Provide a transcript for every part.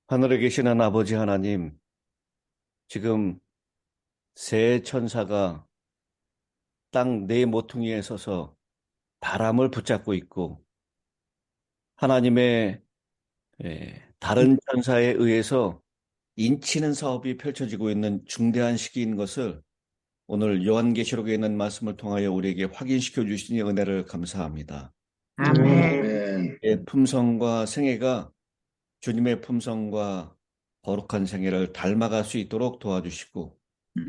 하늘에 계시는 아버지 하나님, 지금 새 천사가 땅 네 모퉁이에 서서 바람을 붙잡고 있고, 하나님의 다른 천사에 의해서 인치는 사업이 펼쳐지고 있는 중대한 시기인 것을 오늘 요한계시록에 있는 말씀을 통하여 우리에게 확인시켜 주시니 은혜를 감사합니다. 아멘. 품성과 생애가 주님의 품성과 거룩한 생애를 닮아갈 수 있도록 도와주시고,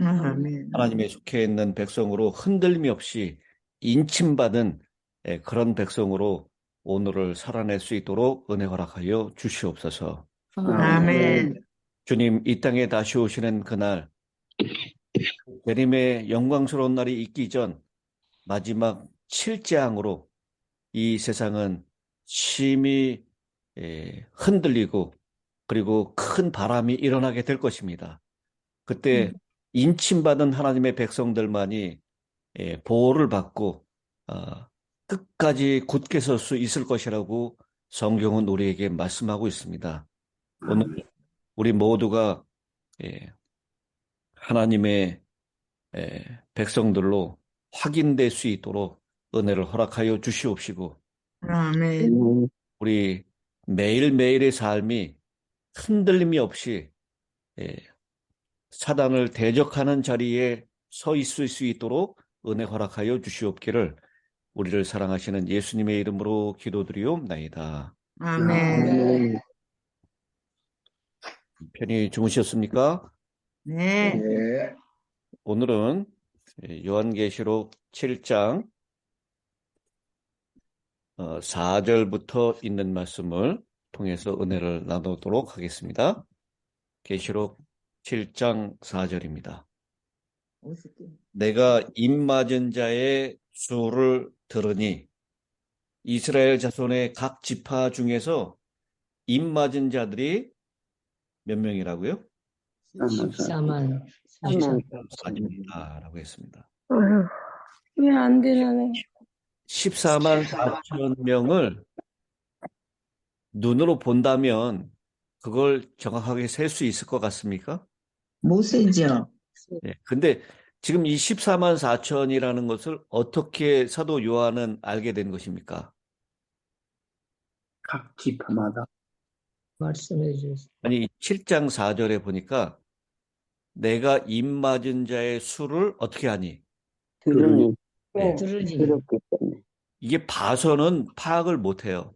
아멘. 하나님의 속해 있는 백성으로 흔들림이 없이 인침받은 그런 백성으로 오늘을 살아낼 수 있도록 은혜 허락하여 주시옵소서. 아멘. 주님, 이 땅에 다시 오시는 그날, 예림의 영광스러운 날이 있기 전 마지막 7재앙으로 이 세상은 심히 흔들리고 그리고 큰 바람이 일어나게 될 것입니다. 그때 인침받은 하나님의 백성들만이 보호를 받고 어, 끝까지 굳게 설 수 있을 것이라고 성경은 우리에게 말씀하고 있습니다. 오늘 우리 모두가 예, 하나님의 백성들로 확인될 수 있도록 은혜를 허락하여 주시옵시고, 아멘. 우리 매일매일의 삶이 흔들림이 없이 예, 사단을 대적하는 자리에 서 있을 수 있도록 은혜 허락하여 주시옵기를 우리를 사랑하시는 예수님의 이름으로 기도드리옵나이다. 아멘. 편히 주무셨습니까? 네. 오늘은 요한계시록 7장 4절부터 있는 말씀을 통해서 은혜를 나누도록 하겠습니다. 계시록 7장 4절입니다. 내가 입맞은 자의 수를 들으니 이스라엘 자손의 각 지파 중에서 입맞은 자들이 몇 명이라고요? 14만 4입니다. 라고 했습니다. 왜 안 되나네. 14만 4천 명을 눈으로 본다면 그걸 정확하게 셀 수 있을 것 같습니까? 못 세죠. 근데 지금 이 14만 4천이라는 것을 어떻게 사도 요한은 알게 된 것입니까? 각 지파마다 말씀해 주셨어요. 아니, 7장 4절에 보니까 내가 입맞은 자의 수를 어떻게 하니? 들으니 네. 들으니 들었기 때문에 이게 봐서는 파악을 못해요.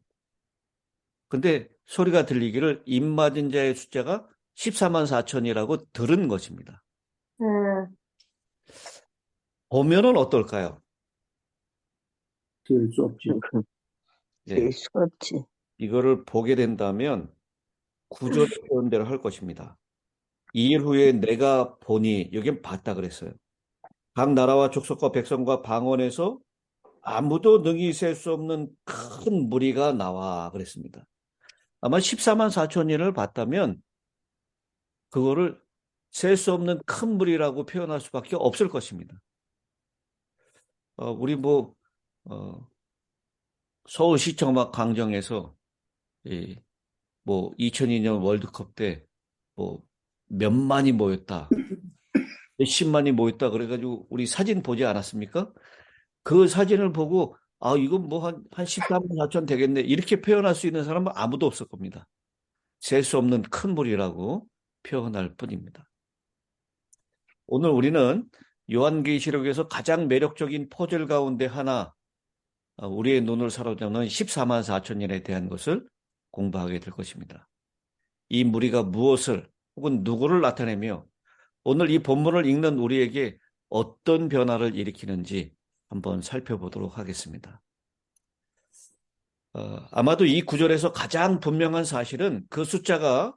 근데 소리가 들리기를 입맞은 자의 숫자가 14만 4천이라고 들은 것입니다. 보면은 어떨까요? 들 수 없죠. 네. 들 수 없지. 이거를 보게 된다면 구절의 표현대로 할 것입니다. 2일 후에 내가 보니, 여긴 봤다 그랬어요. 각 나라와 족속과 백성과 방언에서 아무도 능히 셀 수 없는 큰 무리가 나와 그랬습니다. 아마 14만 4천인을 봤다면 그거를 셀 수 없는 큰 무리라고 표현할 수밖에 없을 것입니다. 우리 서울시청 막 광장에서 2002년 월드컵 때 몇만이 모였다. 몇십만이 모였다. 그래가지고 우리 사진 보지 않았습니까? 그 사진을 보고 이건 한 14만 4천 되겠네. 이렇게 표현할 수 있는 사람은 아무도 없을 겁니다. 셀 수 없는 큰 물이라고 표현할 뿐입니다. 오늘 우리는 요한계시록에서 가장 매력적인 퍼즐 가운데 하나, 우리의 눈을 사로잡는 14만 4천인에 대한 것을 공부하게 될 것입니다. 이 무리가 무엇을 혹은 누구를 나타내며 오늘 이 본문을 읽는 우리에게 어떤 변화를 일으키는지 한번 살펴보도록 하겠습니다. 아마도 이 구절에서 가장 분명한 사실은 그 숫자가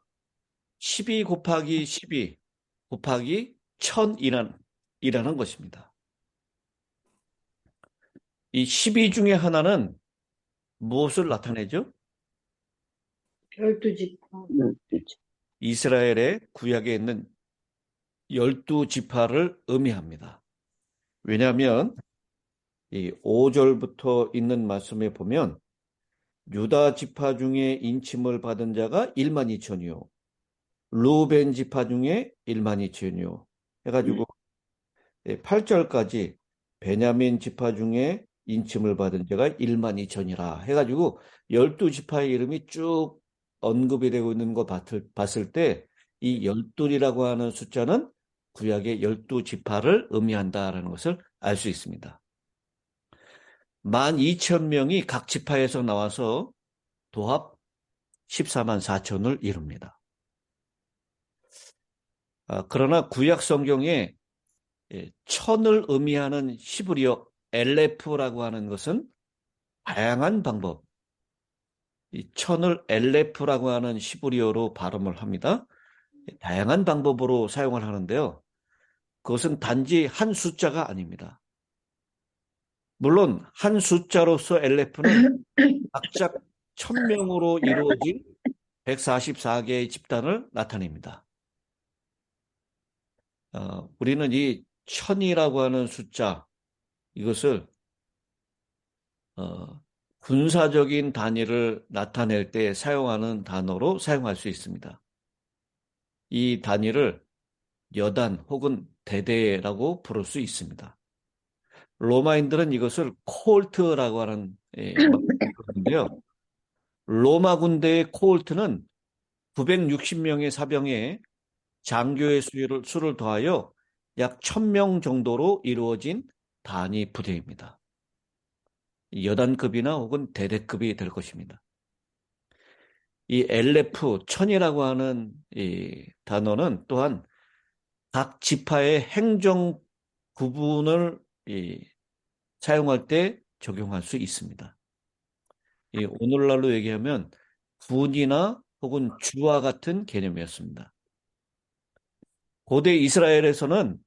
12 곱하기 12 곱하기 1000이라는 것입니다. 이 12 중에 하나는 무엇을 나타내죠? 12지파. 이스라엘의 구약에 있는 12지파를 의미합니다. 왜냐하면 이 5절부터 있는 말씀에 보면 유다 지파 중에 인침을 받은 자가 1만 2천이요 루벤 지파 중에 1만 2천이요. 해가지고 8절까지 베냐민 지파 중에 인침을 받은 자가 1만 2천이라 해가지고 12지파의 이름이 쭉 언급이 되고 있는 거 봤을 때 이 12이라고 하는 숫자는 구약의 12지파를 의미한다라는 것을 알 수 있습니다. 12,000명이 각 지파에서 나와서 도합 14만 4천을 이룹니다. 그러나 구약 성경에 천을 의미하는 히브리어 엘레프라고 하는 것은 다양한 방법, 이 천을 엘레프라고 하는 히브리어로 발음을 합니다. 다양한 방법으로 사용을 하는데요. 그것은 단지 한 숫자가 아닙니다. 물론 한 숫자로서 엘레프는 각자 1000명으로 이루어진 144개의 집단을 나타냅니다. 우리는 이 천이라고 하는 숫자, 이것을 군사적인 단위를 나타낼 때 사용하는 단어로 사용할 수 있습니다. 이 단위를 여단 혹은 대대라고 부를 수 있습니다. 로마인들은 이것을 코홀트라고 하는 말인데요. 로마 군대의 코홀트는 960명의 사병에 장교의 수를 더하여 약 1000명 정도로 이루어진 단위 부대입니다. 여단급이나 혹은 대대급이 될 것입니다. 이 LF, 천이라고 하는 이 단어는 또한 각 지파의 행정 구분을 사용할 때 적용할 수 있습니다. 오늘날로 얘기하면 군이나 혹은 주와 같은 개념이었습니다. 고대 이스라엘에서는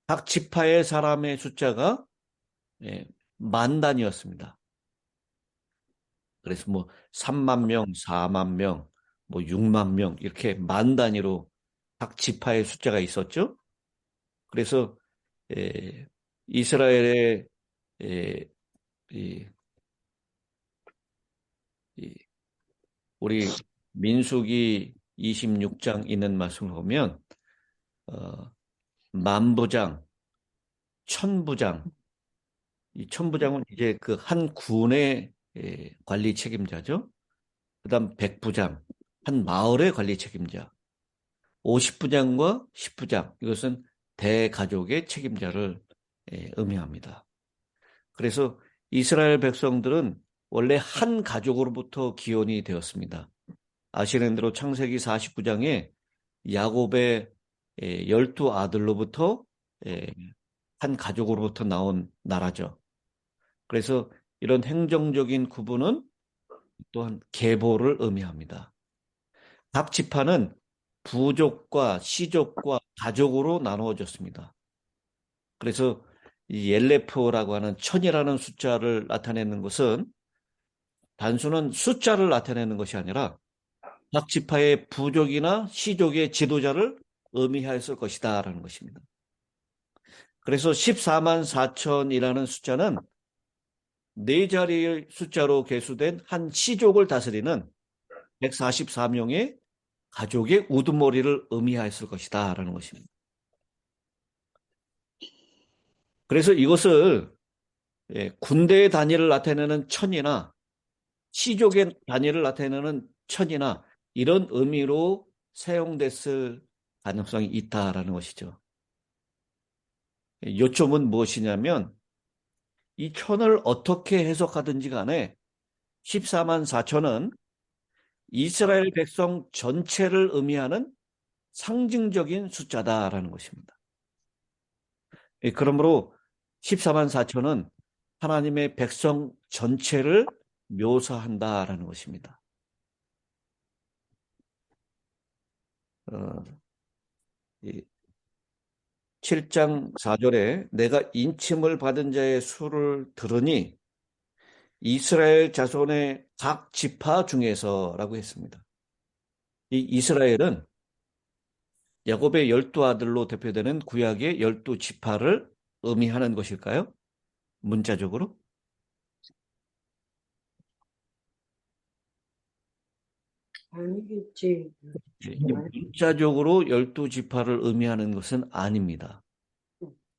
각 지파의 사람의 숫자가 만 단위였습니다. 그래서 뭐 3만 명, 4만 명, 뭐 6만 명 이렇게 만 단위로 각 지파의 숫자가 있었죠. 그래서 이스라엘의 우리 민수기 26장 있는 말씀을 보면 만부장, 천부장, 이 천부장은 이제 그 한 군의 관리 책임자죠. 그다음 백부장, 한 마을의 관리 책임자, 50부장과 10부장, 이것은 대가족의 책임자를 의미합니다. 그래서 이스라엘 백성들은 원래 한 가족으로부터 기원이 되었습니다. 아시는 대로 창세기 49장에 야곱의 12아들로부터 한 가족으로부터 나온 나라죠. 그래서 이런 행정적인 구분은 또한 계보를 의미합니다. 각 지파는 부족과 시족과 가족으로 나누어졌습니다. 그래서 이 엘레프라고 하는 천이라는 숫자를 나타내는 것은 단순한 숫자를 나타내는 것이 아니라 각 지파의 부족이나 시족의 지도자를 의미하였을 것이다 라는 것입니다. 그래서 14만 4천이라는 숫자는 네 자리의 숫자로 계수된 한 시족을 다스리는 144명의 가족의 우두머리를 의미하였을 것이다 라는 것입니다. 그래서 이것을 군대의 단위를 나타내는 천이나 시족의 단위를 나타내는 천이나 이런 의미로 사용됐을 가능성이 있다라는 것이죠. 요점은 무엇이냐면 이 천을 어떻게 해석하든지 간에 14만 4천은 이스라엘 백성 전체를 의미하는 상징적인 숫자다라는 것입니다. 그러므로 14만 4천은 하나님의 백성 전체를 묘사한다라는 것입니다. 7장 4절에 내가 인침을 받은 자의 수를 들으니 이스라엘 자손의 각 지파 중에서라고 했습니다. 이 이스라엘은 야곱의 12아들로 대표되는 구약의 12지파를 의미하는 것일까요? 문자적으로? 아니겠지. 이 문자적으로 12지파를 의미하는 것은 아닙니다.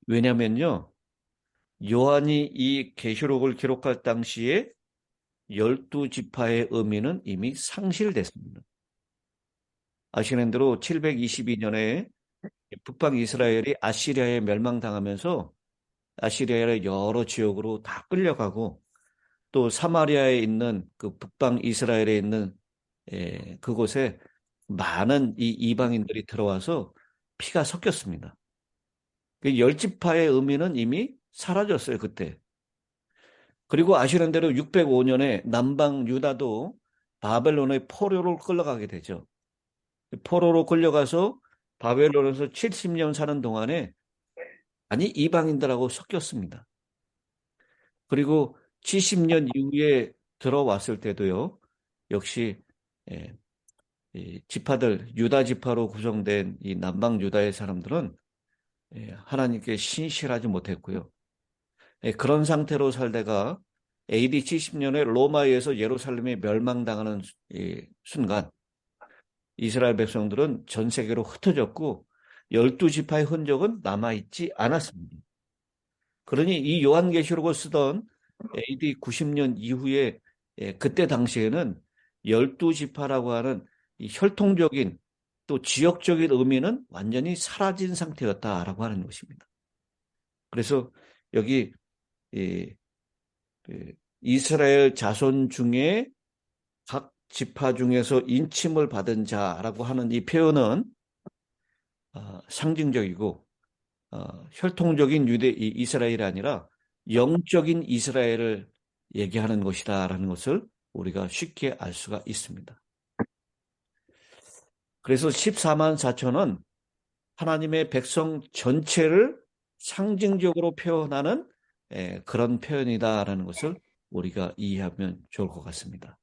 왜냐면요, 요한이 이 계시록을 기록할 당시에 12지파의 의미는 이미 상실됐습니다. 아시는 대로 722년에 북방 이스라엘이 아시리아에 멸망당하면서 아시리아의 여러 지역으로 다 끌려가고 또 사마리아에 있는 그 북방 이스라엘에 있는 그곳에 많은 이 이방인들이 들어와서 피가 섞였습니다. 그 열지파의 의미는 이미 사라졌어요, 그때. 그리고 아시는 대로 605년에 남방 유다도 바벨론의 포로로 끌려가게 되죠. 포로로 끌려가서 바벨론에서 70년 사는 동안에 이방인들하고 섞였습니다. 그리고 70년 이후에 들어왔을 때도요, 역시 이 지파들, 유다 지파로 구성된 이 남방 유다의 사람들은 하나님께 신실하지 못했고요. 그런 상태로 살다가 AD 70년에 로마에 의해서 예루살렘이 멸망당하는 순간 이스라엘 백성들은 전 세계로 흩어졌고 12지파의 흔적은 남아있지 않았습니다. 그러니 이 요한계시록을 쓰던 AD 90년 이후에 그때 당시에는 12지파라고 하는 이 혈통적인 또 지역적인 의미는 완전히 사라진 상태였다라고 하는 것입니다. 그래서 여기 이스라엘 자손 중에 각 지파 중에서 인침을 받은 자라고 하는 이 표현은 상징적이고 혈통적인 이스라엘이 아니라 영적인 이스라엘을 얘기하는 것이다라는 것을 우리가 쉽게 알 수가 있습니다. 그래서 14만 4천은 하나님의 백성 전체를 상징적으로 표현하는 그런 표현이다라는 것을 우리가 이해하면 좋을 것 같습니다.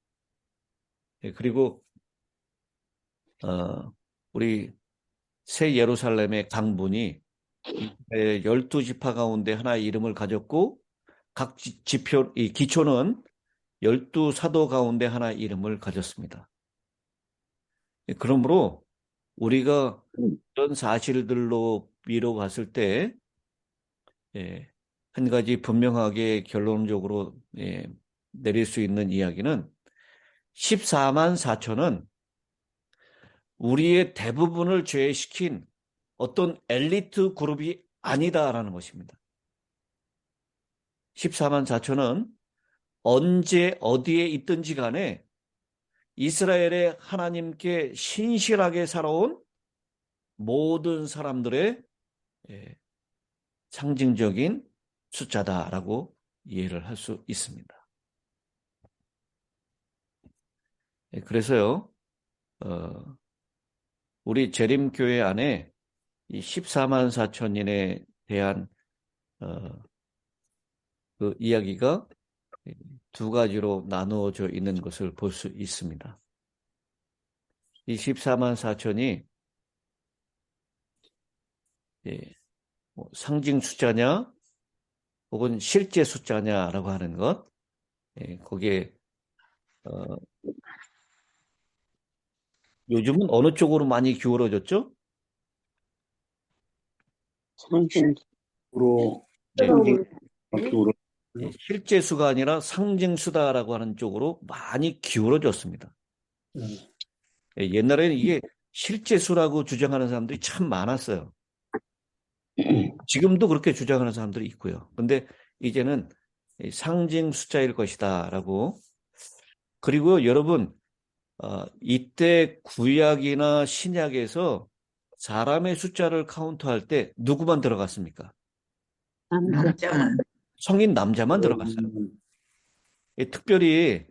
그리고 우리 새 예루살렘의 강분이 12지파 가운데 하나의 이름을 가졌고 각 이 기초는 12사도 가운데 하나의 이름을 가졌습니다. 그러므로 우리가 이런 사실들로 미뤄 봤을 때 한 가지 분명하게 결론적으로 내릴 수 있는 이야기는 14만 4천은 우리의 대부분을 제외시킨 어떤 엘리트 그룹이 아니다라는 것입니다. 14만 4천은 언제 어디에 있든지 간에 이스라엘의 하나님께 신실하게 살아온 모든 사람들의 상징적인 숫자다라고 이해를 할 수 있습니다. 그래서요, 우리 재림교회 안에 이 14만 4천인에 대한 그 이야기가 두 가지로 나누어져 있는 것을 볼 수 있습니다. 이 14만 4천이 상징 숫자냐 혹은 실제 숫자냐라고 하는 것, 거기에 요즘은 어느 쪽으로 많이 기울어졌죠? 상징으로 실제 수가 아니라 상징 수다라고 하는 쪽으로 많이 기울어졌습니다. 옛날에는 이게 실제 수라고 주장하는 사람들이 참 많았어요. 지금도 그렇게 주장하는 사람들이 있고요. 근데 이제는 상징 숫자일 것이다라고. 그리고 여러분, 이때 구약이나 신약에서 사람의 숫자를 카운트할 때 누구만 들어갔습니까? 남자만. 성인 남자만 들어갔어요. 특별히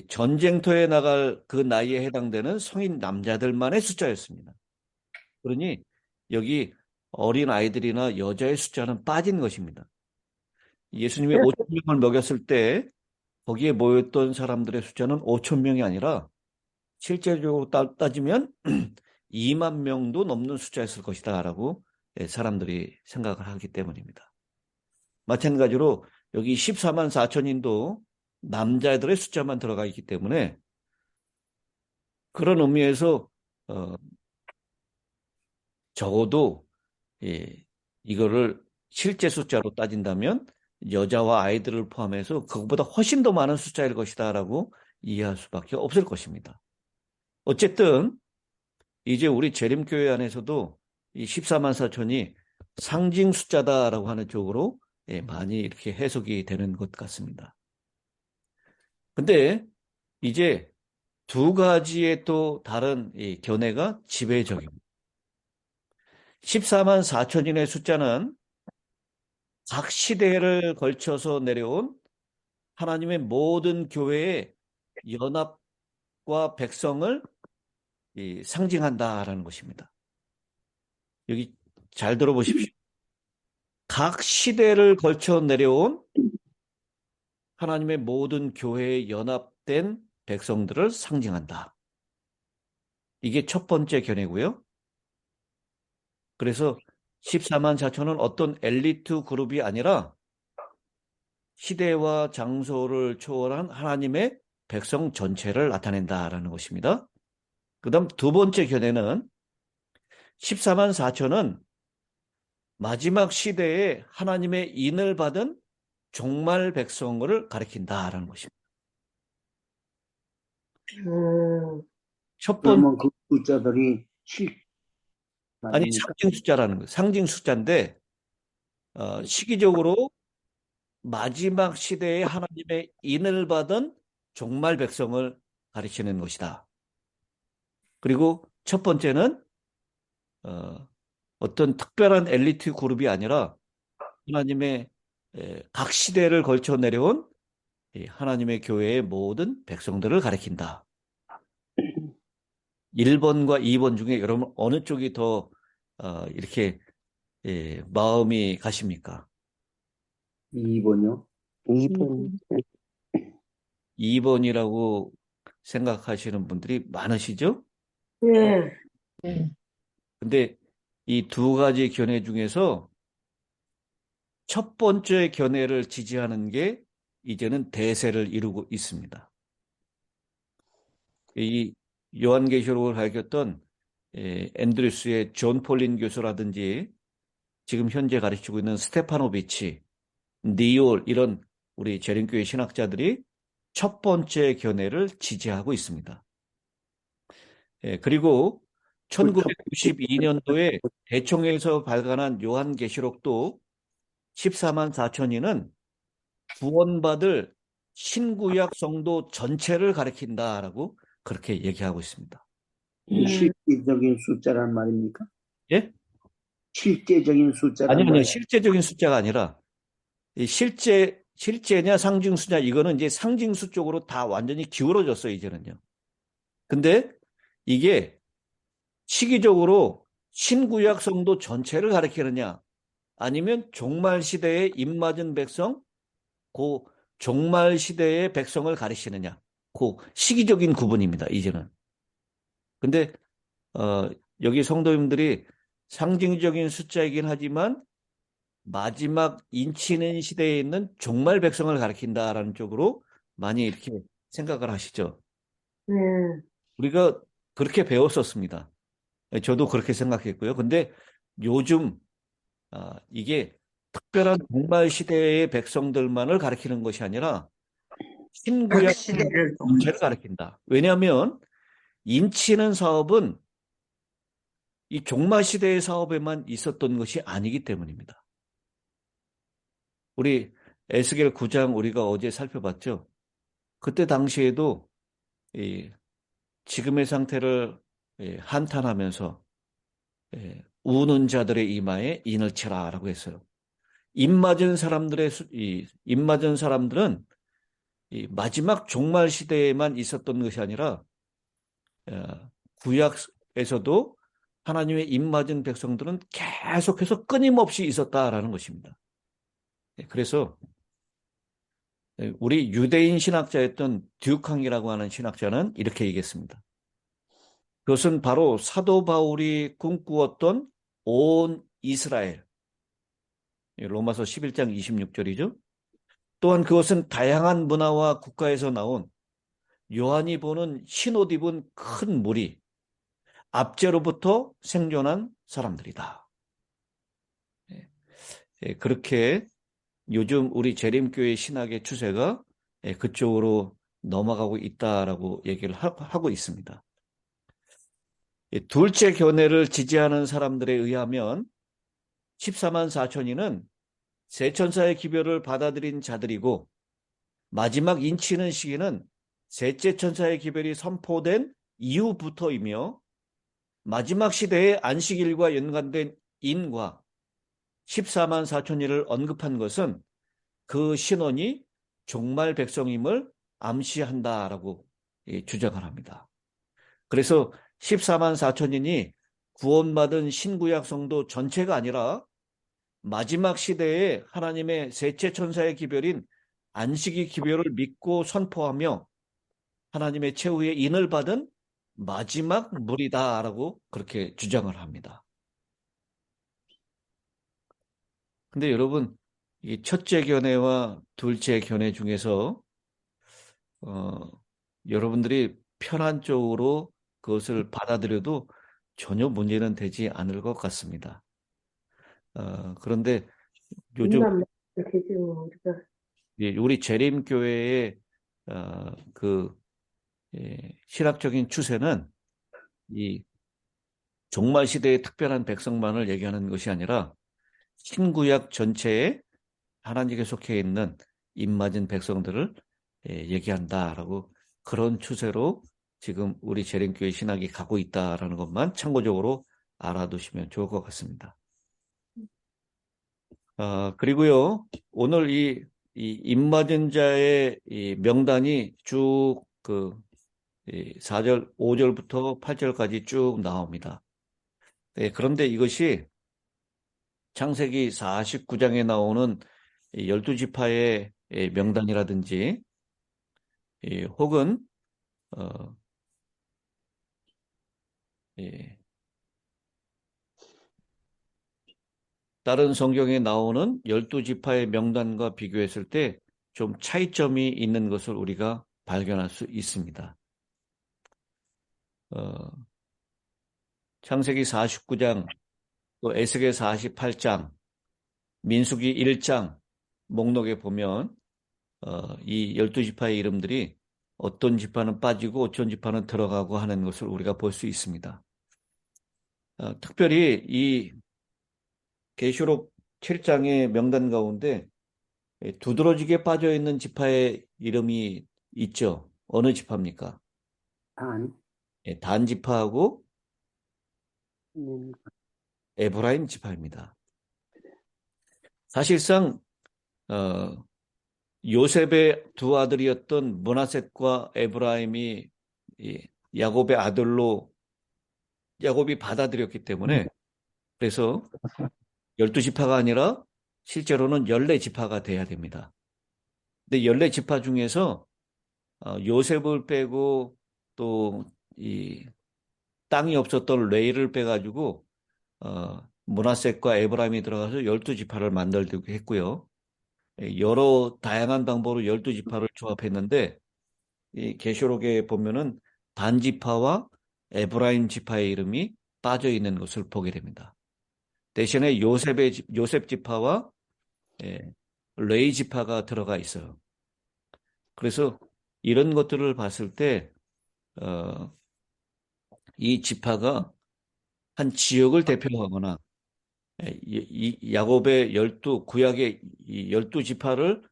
전쟁터에 나갈 그 나이에 해당되는 성인 남자들만의 숫자였습니다. 그러니 여기 어린 아이들이나 여자의 숫자는 빠진 것입니다. 예수님이 5천 명을 먹였을 때 거기에 모였던 사람들의 숫자는 5천 명이 아니라 실제적으로 따지면 2만 명도 넘는 숫자였을 것이다 라고 사람들이 생각을 하기 때문입니다. 마찬가지로 여기 14만 4천인도 남자들의 숫자만 들어가 있기 때문에 그런 의미에서 적어도 이거를 실제 숫자로 따진다면 여자와 아이들을 포함해서 그것보다 훨씬 더 많은 숫자일 것이다라고 이해할 수밖에 없을 것입니다. 어쨌든 이제 우리 재림교회 안에서도 이 14만 4천이 상징 숫자다라고 하는 쪽으로 많이 이렇게 해석이 되는 것 같습니다. 근데 이제 두 가지의 또 다른 이 견해가 지배적입니다. 14만 4천인의 숫자는 각 시대를 걸쳐서 내려온 하나님의 모든 교회의 연합과 백성을 상징한다라는 것입니다. 여기 잘 들어보십시오. 각 시대를 걸쳐 내려온 하나님의 모든 교회에 연합된 백성들을 상징한다. 이게 첫 번째 견해고요. 그래서 14만 4천은 어떤 엘리트 그룹이 아니라 시대와 장소를 초월한 하나님의 백성 전체를 나타낸다라는 것입니다. 그 다음 두 번째 견해는 14만 4천은 마지막 시대에 하나님의 인을 받은 종말 백성을 가리킨다라는 것입니다. 첫 번째, 그러면 그 숫자들이 아니 맞습니까? 상징 숫자라는 거예요. 상징 숫자인데 시기적으로 마지막 시대에 하나님의 인을 받은 종말 백성을 가리키는 것이다. 그리고 첫 번째는 어떤 특별한 엘리트 그룹이 아니라 하나님의 각 시대를 걸쳐 내려온 하나님의 교회의 모든 백성들을 가리킨다. 1번과 2번 중에 여러분 어느 쪽이 더 이렇게 마음이 가십니까? 2번요? 2번. 2번이라고 생각하시는 분들이 많으시죠? 네. 근데 이 두 가지 견해 중에서 첫 번째 견해를 지지하는 게 이제는 대세를 이루고 있습니다. 이 요한계시록을 밝혔던 앤드루스의 존 폴린 교수라든지 지금 현재 가르치고 있는 스테파노비치, 니올 이런 우리 재림교회 신학자들이 첫 번째 견해를 지지하고 있습니다. 그리고 1992년도에 대총회에서 발간한 요한계시록도 14만 4천인은 구원받을 신구약 성도 전체를 가리킨다라고 그렇게 얘기하고 있습니다. 실제적인 숫자란 말입니까? 예? 실제적인 숫자란 아니요, 말이에요. 실제적인 숫자가 아니라 이 실제냐 상징 숫자 이거는 이제 상징 수 쪽으로 다 완전히 기울어졌어요, 이제는요. 근데 이게 시기적으로 신구약 성도 전체를 가리키느냐 아니면 종말 시대에 입맞은 백성, 그 종말 시대의 백성을 가리키느냐 그 시기적인 구분입니다, 이제는. 근데 여기 성도님들이 상징적인 숫자이긴 하지만 마지막 인치는 시대에 있는 종말 백성을 가리킨다라는 쪽으로 많이 이렇게 생각을 하시죠. 네. 우리가 그렇게 배웠었습니다. 저도 그렇게 생각했고요. 근데 요즘 이게 특별한 종말 시대의 백성들만을 가리키는 것이 아니라 신구약 각 시대를 전체를 가리킨다. 왜냐하면 인치는 사업은 이 종말 시대의 사업에만 있었던 것이 아니기 때문입니다. 우리 에스겔 9장 우리가 어제 살펴봤죠. 그때 당시에도 지금의 상태를 한탄하면서 우는 자들의 이마에 인을 치라라고 했어요. 입맞은 사람들은 이 마지막 종말 시대에만 있었던 것이 아니라 구약에서도 하나님의 입맞은 백성들은 계속해서 끊임없이 있었다라는 것입니다. 그래서 우리 유대인 신학자였던 듀캉이라고 하는 신학자는 이렇게 얘기했습니다. 그것은 바로 사도 바울이 꿈꾸었던 온 이스라엘, 로마서 11장 26절이죠. 또한 그것은 다양한 문화와 국가에서 나온 요한이 보는 흰옷 입은 큰 무리, 압제로부터 생존한 사람들이다. 그렇게 요즘 우리 재림교회 신학의 추세가 그쪽으로 넘어가고 있다라고 얘기를 하고 있습니다. 둘째 견해를 지지하는 사람들에 의하면 14만 4천인은 세천사의 기별을 받아들인 자들이고 마지막 인치는 시기는 셋째 천사의 기별이 선포된 이후부터이며 마지막 시대의 안식일과 연관된 인과 14만 4천일을 언급한 것은 그 신원이 종말 백성임을 암시한다라고 주장을 합니다. 그래서 14만 4천인이 구원받은 신구약 성도 전체가 아니라 마지막 시대에 하나님의 셋째 천사의 기별인 안식일 기별을 믿고 선포하며 하나님의 최후의 인을 받은 마지막 무리다라고 그렇게 주장을 합니다. 근데 여러분, 이 첫째 견해와 둘째 견해 중에서 여러분들이 편한 쪽으로 그것을 받아들여도 전혀 문제는 되지 않을 것 같습니다. 그런데 요즘 우리 재림교회의 그 신학적인 추세는 이 종말 시대의 특별한 백성만을 얘기하는 것이 아니라 신구약 전체에 하나님께 속해 있는 입맞은 백성들을 얘기한다라고 그런 추세로 지금 우리 재림교회 신학이 가고 있다라는 것만 참고적으로 알아두시면 좋을 것 같습니다. 그리고요, 오늘 이 입맞은 자의 이 명단이 쭉 4절, 5절부터 8절까지 쭉 나옵니다. 그런데 이것이 창세기 49장에 나오는 12지파의 명단이라든지 혹은 다른 성경에 나오는 12지파의 명단과 비교했을 때 좀 차이점이 있는 것을 우리가 발견할 수 있습니다. 창세기 49장, 또 에스겔 48장, 민수기 1장 목록에 보면 이 12지파의 이름들이 어떤 지파는 빠지고 어떤 지파는 들어가고 하는 것을 우리가 볼 수 있습니다. 특별히 이 계시록 7장의 명단 가운데 두드러지게 빠져있는 지파의 이름이 있죠. 어느 지파입니까? 단 지파하고 에브라임 지파입니다. 사실상 요셉의 두 아들이었던 므낫셋과 에브라임이 야곱의 아들로 야곱이 받아들였기 때문에 그래서 12지파가 아니라 실제로는 14지파가 돼야 됩니다. 근데 14지파 중에서 요셉을 빼고 또 이 땅이 없었던 레이를 빼가지고 므낫셋과 에브라임이 들어가서 12지파를 만들기도 했고요. 여러 다양한 방법으로 12지파를 조합했는데 이 계시록에 보면은 단지파와 에브라임 지파의 이름이 빠져 있는 것을 보게 됩니다. 대신에 요셉 지파와 레이 지파가 들어가 있어요. 그래서 이런 것들을 봤을 때 이 지파가 한 지역을 대표하거나 이 야곱의 구약의 12지파를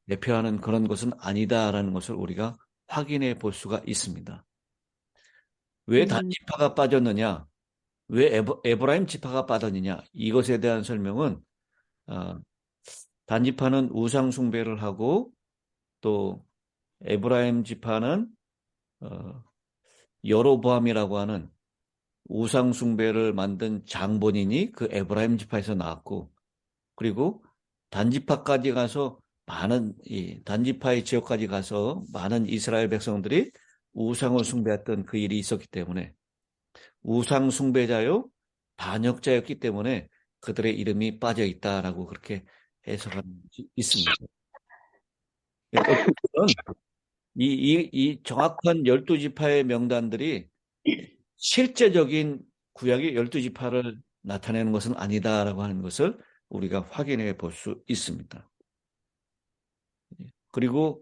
대표하는 그런 것은 아니다라는 것을 우리가 확인해 볼 수가 있습니다. 왜 단지파가 빠졌느냐? 왜 에브라임 지파가 빠졌느냐? 이것에 대한 설명은 단지파는 우상 숭배를 하고 또 에브라임 지파는 여로보암이라고 하는 우상 숭배를 만든 장본인이 그 에브라임 지파에서 나왔고 그리고 단지파까지 가서 단지파의 지역까지 가서 많은 이스라엘 백성들이 우상을 숭배했던 그 일이 있었기 때문에 우상 숭배자요 반역자였기 때문에 그들의 이름이 빠져 있다라고 그렇게 해석하는 것이 있습니다. 어쨌든 이 정확한 12지파의 명단들이 실제적인 구약의 12지파를 나타내는 것은 아니다라고 하는 것을 우리가 확인해 볼 수 있습니다. 그리고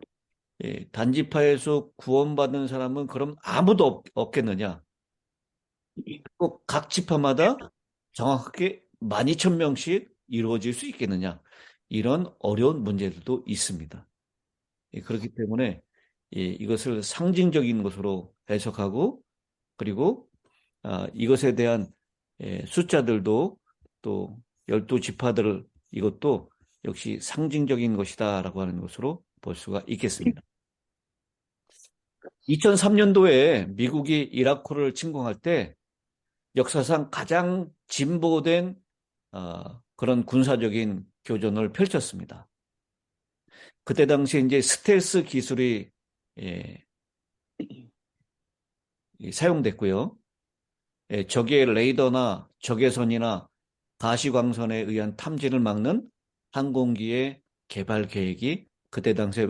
단지파에서 구원받은 사람은 그럼 아무도 없겠느냐? 꼭 각 지파마다 정확하게 12,000명씩 이루어질 수 있겠느냐? 이런 어려운 문제들도 있습니다. 그렇기 때문에 이것을 상징적인 것으로 해석하고, 그리고 이것에 대한 숫자들도 또 12지파들 이것도 역시 상징적인 것이다라고 하는 것으로 볼 수가 있겠습니다. 2003년도에 미국이 이라크를 침공할 때 역사상 가장 진보된 그런 군사적인 교전을 펼쳤습니다. 그때 당시에 이제 스텔스 기술이 사용됐고요. 적의 레이더나 적외선이나 가시광선에 의한 탐지를 막는 항공기의 개발 계획이 그때 당시에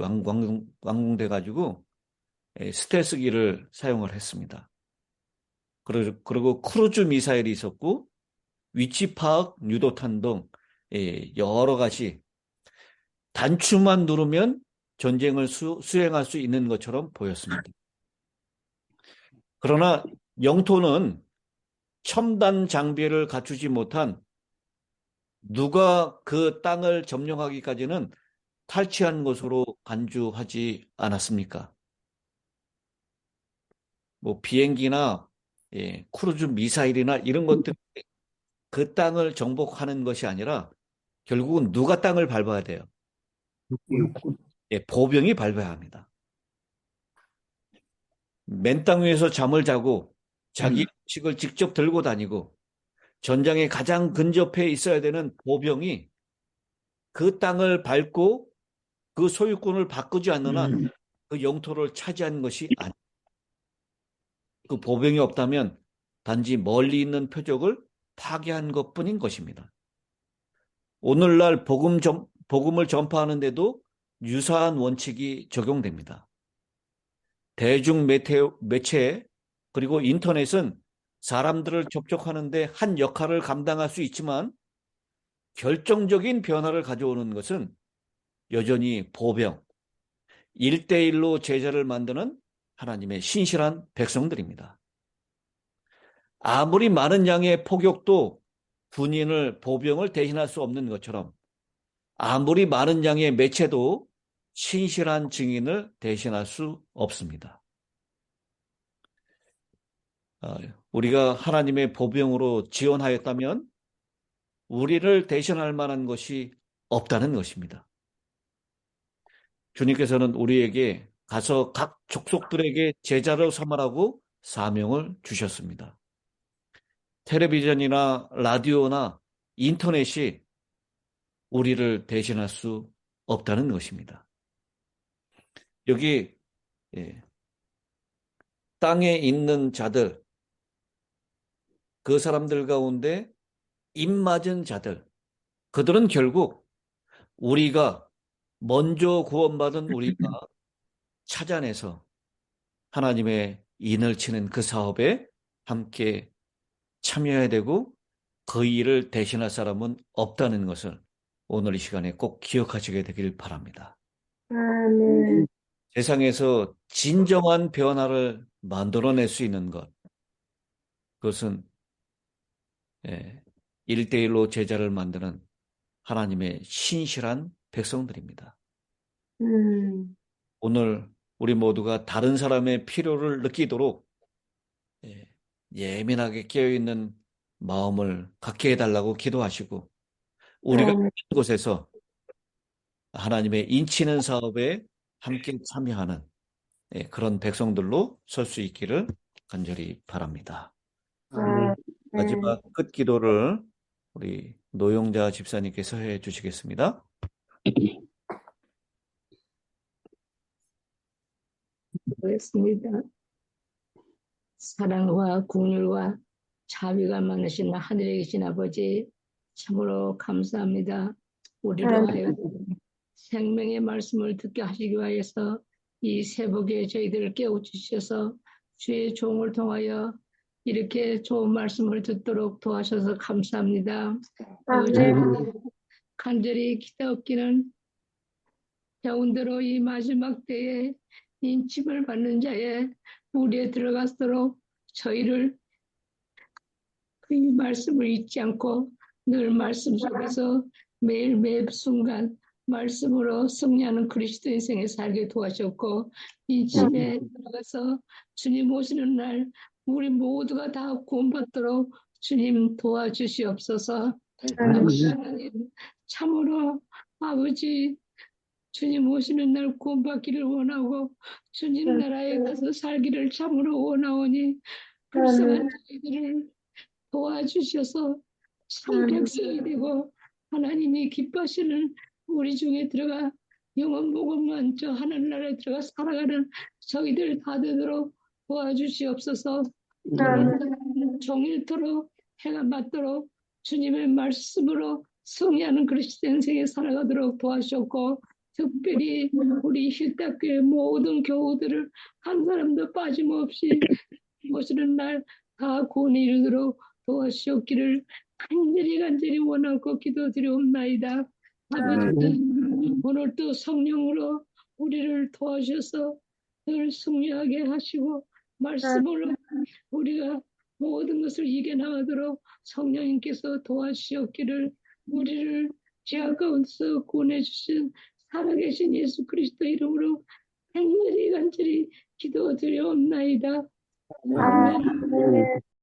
완공돼 가지고 스텔스기를 사용을 했습니다. 그리고 크루즈 미사일이 있었고 위치 파악, 유도탄 등 여러 가지 단추만 누르면 전쟁을 수행할 수 있는 것처럼 보였습니다. 그러나 영토는 첨단 장비를 갖추지 못한 누가 그 땅을 점령하기까지는 탈취한 것으로 간주하지 않았습니까? 뭐 비행기나 크루즈 미사일이나 이런 것들 그 땅을 정복하는 것이 아니라 결국은 누가 땅을 밟아야 돼요? 육군. 보병이 밟아야 합니다. 맨 땅 위에서 잠을 자고 자기 음식을 직접 들고 다니고 전장에 가장 근접해 있어야 되는 보병이 그 땅을 밟고 그 소유권을 바꾸지 않는 한 그 영토를 차지하는 것이 아니에요. 그 보병이 없다면 단지 멀리 있는 표적을 파괴한 것뿐인 것입니다. 오늘날 복음을 전파하는데도 유사한 원칙이 적용됩니다. 대중 매체 그리고 인터넷은 사람들을 접촉하는 데 한 역할을 감당할 수 있지만 결정적인 변화를 가져오는 것은 여전히 보병, 1대1로 제자를 만드는 하나님의 신실한 백성들입니다. 아무리 많은 양의 폭격도 군인을, 보병을 대신할 수 없는 것처럼 아무리 많은 양의 매체도 신실한 증인을 대신할 수 없습니다. 우리가 하나님의 보병으로 지원하였다면 우리를 대신할 만한 것이 없다는 것입니다. 주님께서는 우리에게 가서 각 족속들에게 제자로 삼으라고 사명을 주셨습니다. 텔레비전이나 라디오나 인터넷이 우리를 대신할 수 없다는 것입니다. 여기 땅에 있는 자들, 그 사람들 가운데 입맞은 자들, 그들은 결국 우리가 먼저 구원받은 우리가 찾아내서 하나님의 인을 치는 그 사업에 함께 참여해야 되고 그 일을 대신할 사람은 없다는 것을 오늘 이 시간에 꼭 기억하시게 되길 바랍니다. 아멘. 세상에서 진정한 변화를 만들어낼 수 있는 것, 그것은 1대1로 제자를 만드는 하나님의 신실한 백성들입니다. 오늘 우리 모두가 다른 사람의 필요를 느끼도록 예민하게 깨어있는 마음을 갖게 해달라고 기도하시고 우리가 있는 곳에서 하나님의 인치는 사업에 함께 참여하는 그런 백성들로 설 수 있기를 간절히 바랍니다. 마지막 끝 기도를 우리 노용자 집사님께서 해 주시겠습니다. 그렇습니다. 사랑과 긍휼과 자비가 많으신 하늘에 계신 아버지, 참으로 감사합니다. 우리로 하여금 생명의 말씀을 듣게 하시기 위해서 이 새벽에 저희들을 깨우치셔서 주의 종을 통하여 이렇게 좋은 말씀을 듣도록 도와셔서 감사합니다. 아버지, 간절히 기도하기는 배운대로 이 마지막 때에 인침을 받는 자의 우리에 들어가도록 저희를 그 말씀을 잊지 않고 늘 말씀 속에서 매일 매 순간 말씀으로 승리하는 그리스도 인생에 살게 도와주셨고 인침에 들어가서 주님 오시는 날 우리 모두가 다 구원받도록 주님 도와주시옵소서. 역시 하나님 참으로 아버지 주님 오시는 날 구원받기를 원하고 주님 나라에 가서 살기를 참으로 원하오니 불쌍한 저희들을 도와주셔서 참 백성이 되고 하나님이 기뻐하시는 우리 중에 들어가 영원 복음만 저 하늘나라에 들어가 살아가는 저희들 다 되도록 도와주시옵소서. 오늘 종일토록 해가 맞도록 주님의 말씀으로 승리하는 그리스도 인생에 살아가도록 도와주셨고 특별히 우리 힐딱교회 모든 교우들을 한 사람도 빠짐없이 모시는 날 다 구원에 이르도록 도와주셨기를 간절히 원하고 기도드리옵나이다. 아버지 오늘도 성령으로 우리를 도와주셔서 늘 승리하게 하시고 말씀으로 우리가 모든 것을 이겨나가도록 성령님께서 도와주셨기를 우리를 죄악 가운데서 구원해 주신 살아계신 예수 그리스도 이름으로 간절히 기도드리옵나이다. 아멘.